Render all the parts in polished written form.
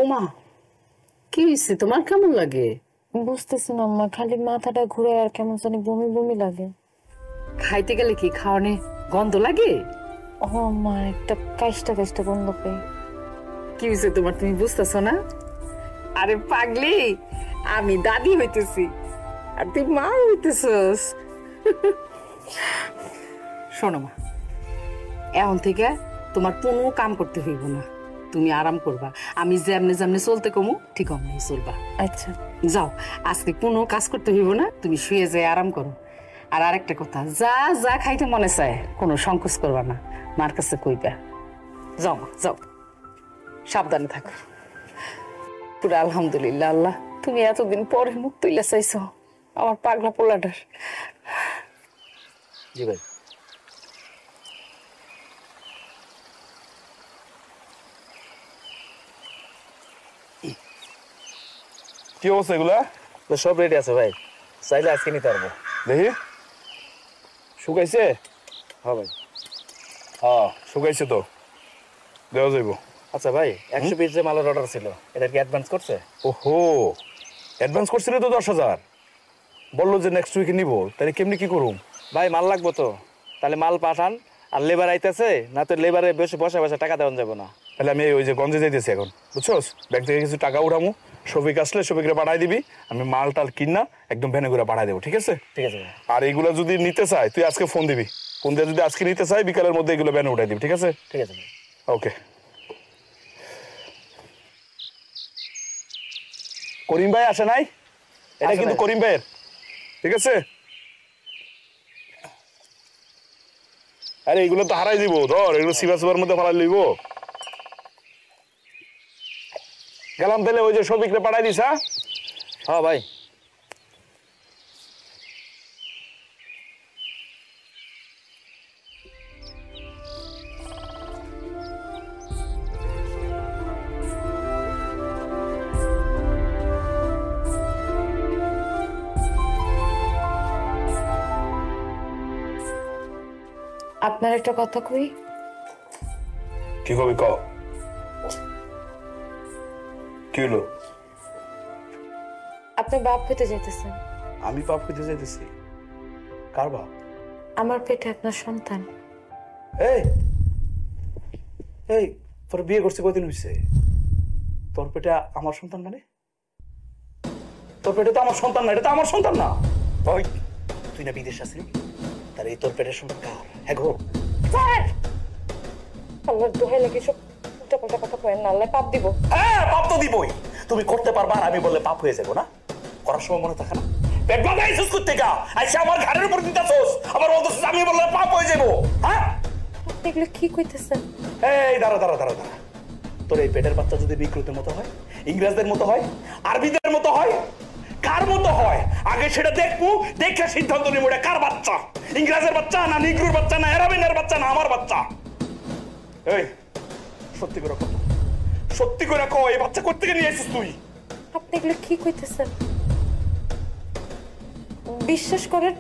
ওমা, কি হয়েছে তোমার? কেমন লাগে? বুঝতেছি না আম্মা, খালি মাথাটা ঘুরে আর কেমন জানি বমি বমি লাগে। খাইতে গেলে কি খাওয়ানে গন্ধ লাগে? ও আম্মা, একটা কাইষ্টা কাইষ্টা গন্ধ পাই। কি হয়েছে তোমার, তুমি বুঝতেছো না? আরে পাগলি, আমি দাদি হইতেছি আর তুই মা হইতেছস। শোনো মা, এখন থেকে তোমার কোনো কাম করতে হইব না, তুমি আরাম করবা। আমি যেমনে যেমনে চলতে কমু ঠিক অমনি চলবা। আচ্ছা যাও, আজকে কোনো কাজ করতে হইব না, তুমি শুয়ে যাই আরাম করো। আর আরেকটা কথা, যা যা খাইতে মনে চায় কোনো সংকোচ করবা না, মার কাছে কইবা। যাও মা যাও, সাবধানে থাকো। পুরো আলহামদুলিল্লাহ, আল্লাহ তুমি এতদিন পরে মুখ তুইলা চাইছো আমার পাগলা পোলাটার। জি ভাই। কি অবস্থা এগুলা? সব রেডি আছে ভাই, চাইলে আজকে নিতে পারবো। দেখি শুকাইছে? হ্যাঁ ভাই। হ্যাঁ শুকাইছে তো, দেওয়া যাইব। আচ্ছা ভাই, 100 পিস যে মালের অর্ডার ছিল, এটা কি অ্যাডভান্স করছে? ওহো, অ্যাডভান্স করছিল তো 10,000, বললো যে নেক্সট উইকে নিব। তাহলে কেমনি কি করুম? ভাই মাল লাগবো তো, তাহলে মাল পাঠান। আর লেবার আইতেছে না, তো লেবারে বসে বসে বসে টাকা দেওয়া যাবে না। তাহলে আমি ওই যে গঞ্জে যাইতেছি এখন, বুঝছোস? ব্যাংক থেকে কিছু টাকা উঠামু, শফিক আসলে শফিকরে পাঠাই দিবি, আমি মাল টাল কিনা একদম ভ্যানে করে পাঠাই দেবো, ঠিক আছে? ঠিক আছে ভাই। আর এইগুলো যদি নিতে চাই তুই আজকে ফোন দিবি, ফোন দিয়ে যদি আজকে নিতে চাই বিকালের মধ্যে এগুলো ভ্যানে উঠাই দিবি, ঠিক আছে? ঠিক আছে ভাই। ওকে। করিম ভাই আসে নাই? এটা কিন্তু করিম ভাইয়ের, ঠিক আছে? আরে এগুলো তো হারাই দিব, ধর এগুলো সিবা সিবার মধ্যে ফালাই লইব। গেলাম তাহলে, ওই যে শফিকরে পাঠাই দিস। হ্যাঁ ভাই। আপনার একটা কথা কই। কি কবি ক? কি হলো? আপনি বাপ হইতে যাইতেছেন। আমি পাপ হইতে যাইতেছি? কার বাপ? আমার পেটে আপনার সন্তান। এই এই, তোর বিয়ে করছে কয়দিন হয়েছে? তোর পেটে আমার সন্তান মানে? তোর পেটে তো আমার সন্তান না, এটা তো আমার সন্তান না। ওই তুই না বিদেশ আসলি, তার এই তোর পেটের সন্তান কার? হ্যাঁ গো, আল্লাহর দোহাই লাগে সব উল্টা পাল্টা কথা কয়েন না, আল্লাহ পাপ দিব। হ্যাঁ পাপ তো দিবই, তুমি করতে পারবা আর আমি বললে পাপ হয়ে যাবো না? করার সময় মনে থাকে না? পেট বাঁধাইছিস করতে গা, আইসা আমার ঘাড়ের উপর দিতেছস, আবার বলতেছিস আমি বললে পাপ হয়ে যাবো। হ্যাঁ এগুলো কি কইতেছেন? এই দাঁড়া দাঁড়া দাঁড়া দাঁড়া, তোর এই পেটের বাচ্চা যদি বিকৃতের মতো হয়, ইংরেজদের মতো হয়, আরবিদের মতো হয়, কার মতো হয় আগে সেটা দেখবো, দেখে সিদ্ধান্ত নিব এটা কার বাচ্চা, ইংরেজের বাচ্চা না নিগ্রুর বাচ্চা না আরবিনের বাচ্চা না আমার বাচ্চা। এই সত্যি করে কত, সত্যি করে কো, এই বাচ্চা কোথা থেকে নিয়ে আসিস তুই? আপনি এগুলো কি কইতেছেন? বিশ্বাস করেন,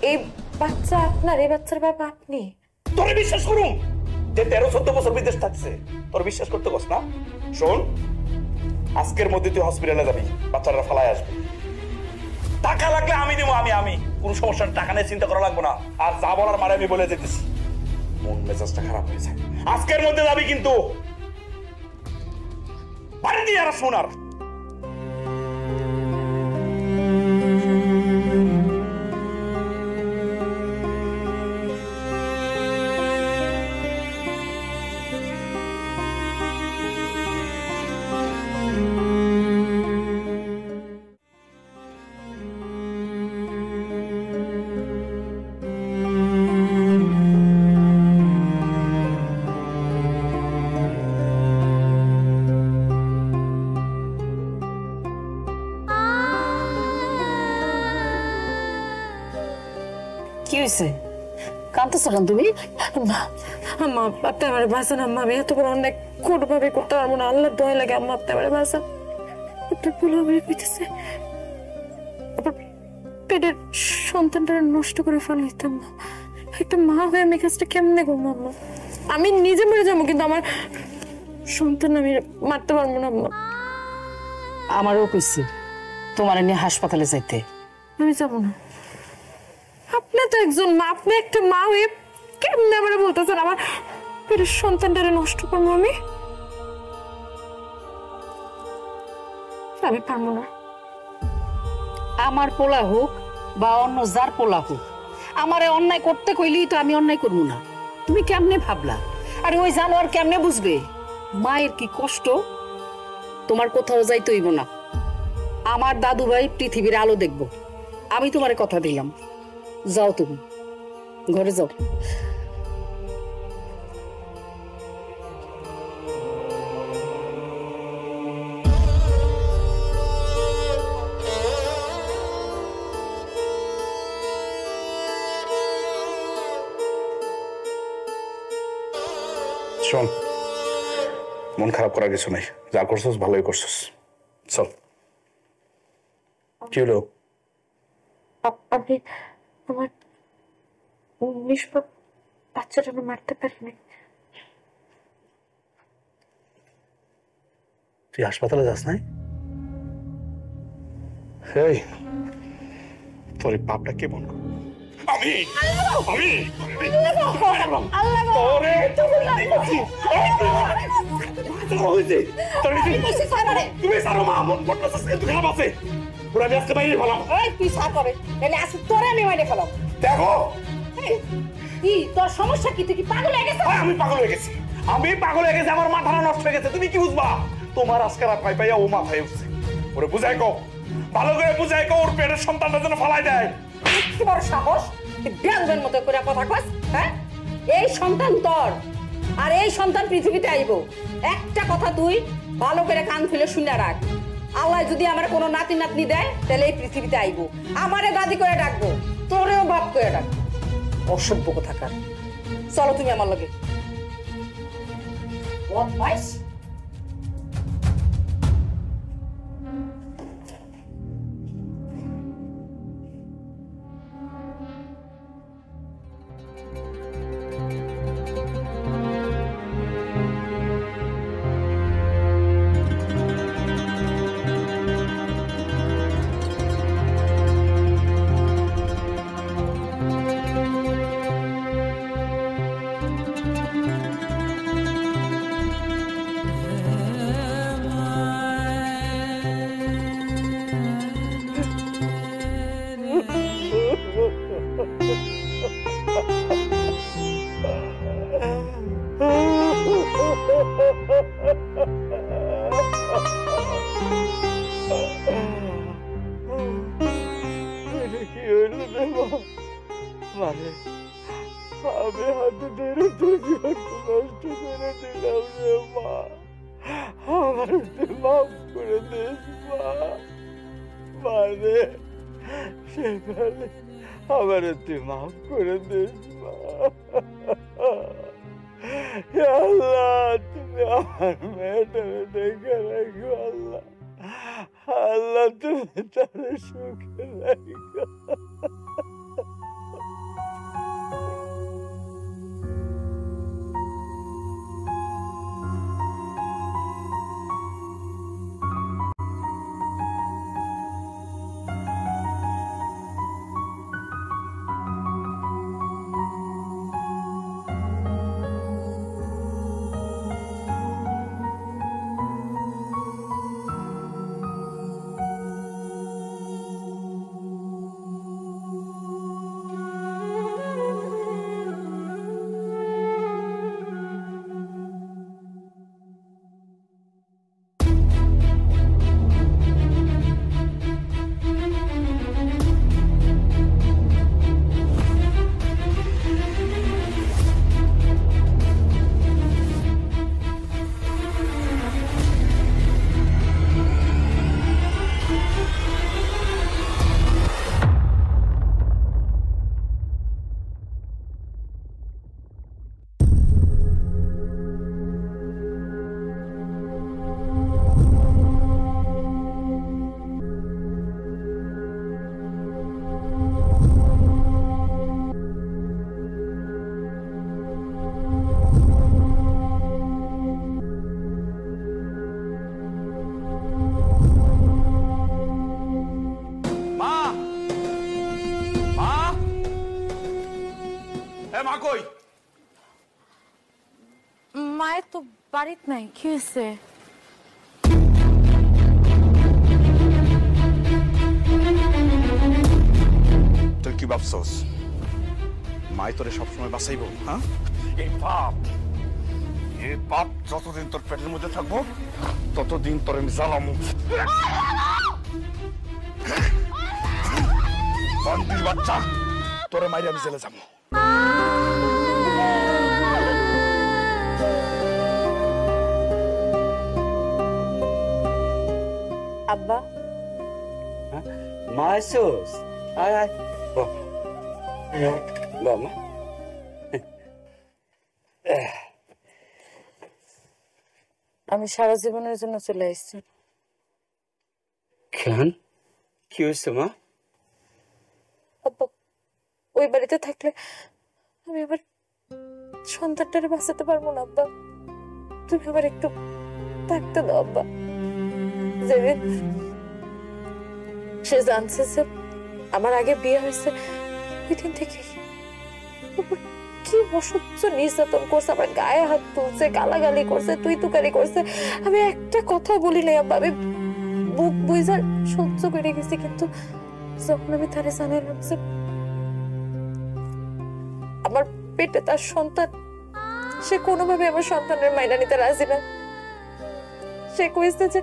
এই বাচ্চা আপনার, এই বাচ্চার বাবা আপনি। তোরে বিশ্বাস করুম যে 13-14 বছর বিদেশ থাকছে? তোর বিশ্বাস করতে কস না? শোন, আজকের মধ্যে তুই হসপিটালে যাবি, বাচ্চারা ফালায় আসবে, টাকা লাগলে আমি দেবো। আমি কোনো সমস্যা, টাকা নিয়ে চিন্তা করা লাগবে না। আর যা বলার মারে আমি বলে যেতেছি, মন মেজাজটা খারাপ হয়ে যায়। আজকের মধ্যে যাবি কিন্তু, বাড়ি দিয়ে আর শোনার। কি হয়েছে? কাঁদতেছো কেন তুমি? আম্মা আপনি আমার বাঁচান আম্মা, আমি এত বড় অনেক কোনোভাবে করতে পারবো না, আল্লাহর দোহাই লাগে আম্মা আপনি আমার বাঁচান। আপনার ভুল হবে কইতেছে, পেটের সন্তানটা নষ্ট করে ফেলাইতাম না। একটা মা হয়ে আমি কাজটা কেমনে করবো আম্মা? আমি নিজে মরে যাবো, কিন্তু আমার সন্তান আমি মারতে পারবো না আম্মা। আমারও কইছে তোমার নিয়ে হাসপাতালে যাইতে। আমি যাবো না। আপনি তো একজন মা, আপনি একটা মা হয়ে কেমনে আমার বলতেছেন আমার পেটের সন্তানটারে নষ্ট করবো আমি? আমি পারবো না। আমার পোলা হোক বা অন্য যার পোলা হোক, আমারে অন্যায় করতে কইলেই তো আমি অন্যায় করবো না। তুমি কেমনে ভাবলা? আরে ওই জানোয়ার কেমনে বুঝবে মায়ের কি কষ্ট? তোমার কোথাও যাইতে হইব না। আমার দাদু ভাই পৃথিবীর আলো দেখবো। আমি তোমারে কথা দিলাম, যাও তুমি ঘরে যাও। শোন, মন খারাপ করার কিছু নেই, যা করছিস ভালোই করছিস। চল। কি হলো? আমি আমার নিষ্পাপ বাচ্চাটা মারতে পারিনি। তুই হাসপাতালে যাস নাই? এই তোর এই পাপটা কে মন করবে? আমি আমি তোরে তুমি সারো মা, মন করতেছিস কিন্তু খারাপ আছে। পুরা আমি আজকে বাইরে ফেলাম। এই তুই সা করে তাহলে আসি তোরে আমি মাইরে ফেলাম। দেখো কি তোর সমস্যা কি? তুই কি পাগল হয়ে গেছিস? আমি পাগল হয়ে গেছি, আমি পাগল হয়ে গেছি, আমার মাথাটা নষ্ট হয়ে গেছে। তুমি কি বুঝবা? তোমার আজকে রাত পাই পাইয়া ও মাথায় উঠছে। ওরে বুঝাই কও, ভালো করে বুঝাই কও, ওর পেটের সন্তানটা যেন ফালাই দেয়। কি বড় সাহস! ব্যাংকের মতো করে কথা কস। হ্যাঁ, এই সন্তান তোর, আর এই সন্তান পৃথিবীতে আইব। একটা কথা তুই ভালো করে কান খুলে শুনে রাখ। আল্লাহ যদি আমার কোনো নাতি নাতনি দেয় তাহলে এই পৃথিবীতে আইব। আমারে দাদি করে ডাকবো, তোরেও বাপ করে ডাকবো। অসভ্য কোথাকার। চলো তুমি আমার লগে। বদমাইশ! মানে আমি হাতে ধরে তোর জীবনটা নষ্ট করে দিলাম রে মা। আমার তুই মাফ করে দিস মা। মানে সেখানে আমার তুই মাফ করে দিস মা। আল্লাহ তুমি আমার মেয়েটাকে দেখে রাখো আল্লাহ। আল্লাহ তুমি তার সুখে রাখো। মায়ের তো বাড়িত নাই, কি হয়েছে? তুই কি ভাবছস মাই তোরে সবসময় বাঁচাইব? হ্যাঁ, এই পাপ যতদিন তোর পেটের মধ্যে থাকবো ততদিন তোর আমি জ্বালামু। বান্দির বাচ্চা, তোরে মাইরে আমি জেলে যাবো। আব্বা, মা আসছোস? আয় আয় বাবা। আমি সারা জীবনের জন্য চলে এসেছি। কেন, কি হয়েছে মা? আব্বা, ওই বাড়িতে থাকলে আমি আবার সন্তানটারে বাঁচাতে পারবো না আব্বা। তুমি আবার একটু থাকতে দাও আব্বা। যেদিন সে জানছে যে আমার আগে বিয়ে হয়েছে, ওই দিন থেকে কি অসহ্য নির্যাতন করছে, আমার গায়ে হাত তুলছে, গালাগালি করছে, তুই তুকারি করছে। আমি একটা কথা বলি নাই আব্বা, আমি বুক বুঝার সহ্য করে গেছি। কিন্তু যখন আমি তারে জানাইলাম যে আমার পেটে তার সন্তান, সে কোনোভাবে আমার সন্তানের মাইনা নিতে রাজি না। সে কইছে যে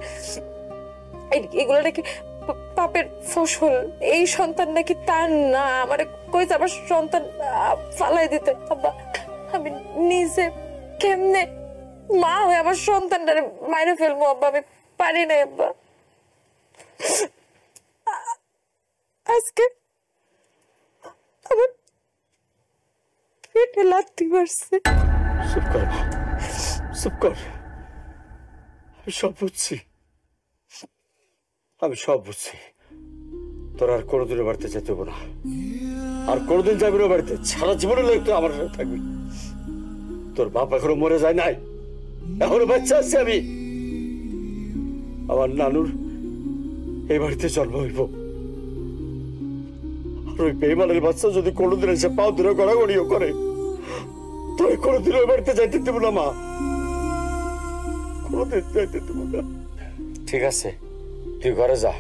এগুলো নাকি পাপের ফসল, এই সন্তান নাকি তার না। আমার কইছে আমার সন্তান ফালাই দিতে। আব্বা, আমি নিজে কেমনে মা হয়ে আমার সন্তানটারে মাইরে ফেলবো আব্বা? আমি পারি না আব্বা। আজকে আমার পেটে লাথি মারছে। চুপ কর মা, চুপ কর। আমি সব বুঝছি, আমি সব বুঝছি। তোর আর কোনোদিনও বাড়িতে যেতে হবো না, আর কোনোদিন যাবি না বাড়িতে। সারা জীবনের লোক তো আমার সাথে থাকবি। তোর বাপ এখনো মরে যায় নাই, এখনো বাচ্চা আছি আমি। আমার নানুর এই বাড়িতে জন্ম হইব, আর ওই বেইমানের বাচ্চা যদি কোনোদিন এসে পাও ধরে গড়াগড়িও করে, তোর কোনোদিন ওই বাড়িতে যাইতে দেবো না মা, কোনোদিন যাইতে দেবো না। ঠিক আছে, তুই ঘরে যা।